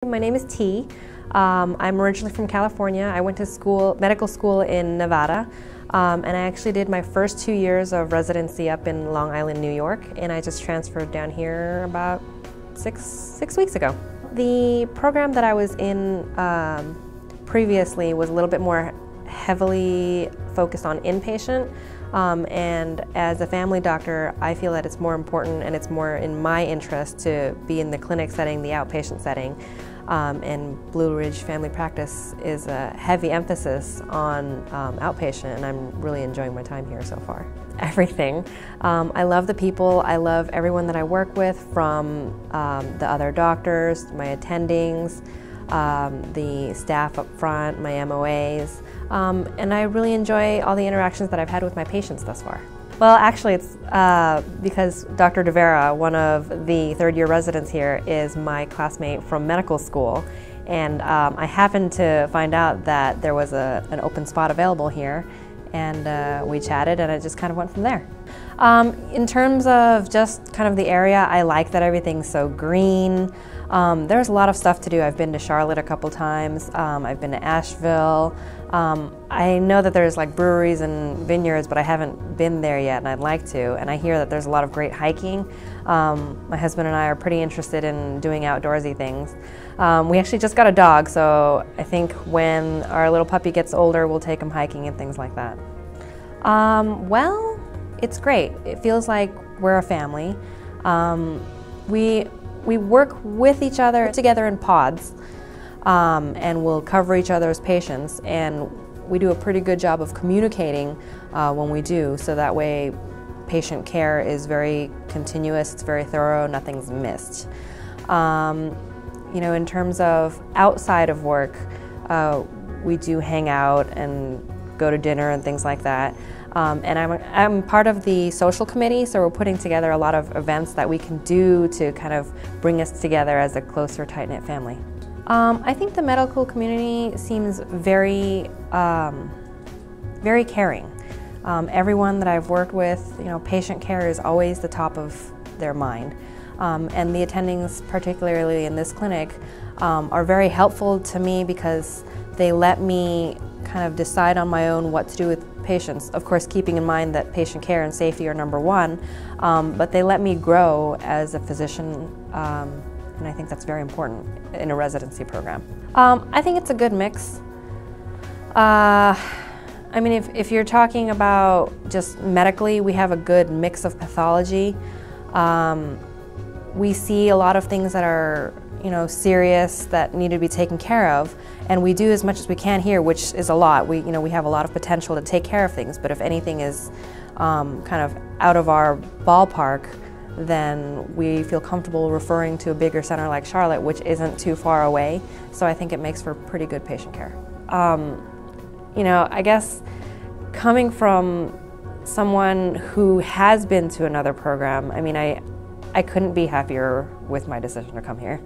My name is T. I'm originally from California. I went to medical school in Nevada, and I actually did my first 2 years of residency up in Long Island, New York, and I just transferred down here about six weeks ago. The program that I was in previously was a little bit more heavily focused on inpatient, and as a family doctor, I feel that it's more important and it's more in my interest to be in the clinic setting, the outpatient setting. And Blue Ridge Family Practice is a heavy emphasis on outpatient, and I'm really enjoying my time here so far. Everything. I love the people. I love everyone that I work with, from the other doctors, my attendings, the staff up front, my MOAs, and I really enjoy all the interactions that I've had with my patients thus far. Well, actually, it's because Dr. DeVera, one of the third-year residents here, is my classmate from medical school, and I happened to find out that there was an open spot available here, and we chatted, and it just kind of went from there. In terms of just kind of the area, I like that everything's so green. There's a lot of stuff to do. I've been to Charlotte a couple times. I've been to Asheville. I know that there's like breweries and vineyards, but I haven't been there yet, and I'd like to. And I hear that there's a lot of great hiking. My husband and I are pretty interested in doing outdoorsy things. We actually just got a dog, so I think when our little puppy gets older, we'll take him hiking and things like that. Well, it's great. It feels like we're a family. We work with each other together in pods, and we'll cover each other's patients, and we do a pretty good job of communicating when we do, so that way patient care is very continuous, it's very thorough, nothing's missed. You know, in terms of outside of work, we do hang out and go to dinner and things like that. And I'm part of the social committee, so we're putting together a lot of events that we can do to kind of bring us together as a closer, tight-knit family. I think the medical community seems very, very caring. Everyone that I've worked with, you know, patient care is always the top of their mind. And the attendings, particularly in this clinic, are very helpful to me because they let me kind of decide on my own what to do with patients. Of course, keeping in mind that patient care and safety are #1, but they let me grow as a physician, and I think that's very important in a residency program. I think it's a good mix. I mean, if you're talking about just medically, we have a good mix of pathology. We see a lot of things that are, you know, serious, that need to be taken care of, and we do as much as we can here, which is a lot. We have a lot of potential to take care of things, but if anything is kind of out of our ballpark, then we feel comfortable referring to a bigger center like Charlotte, which isn't too far away. So I think it makes for pretty good patient care. You know, I guess coming from someone who has been to another program, I mean, I couldn't be happier with my decision to come here.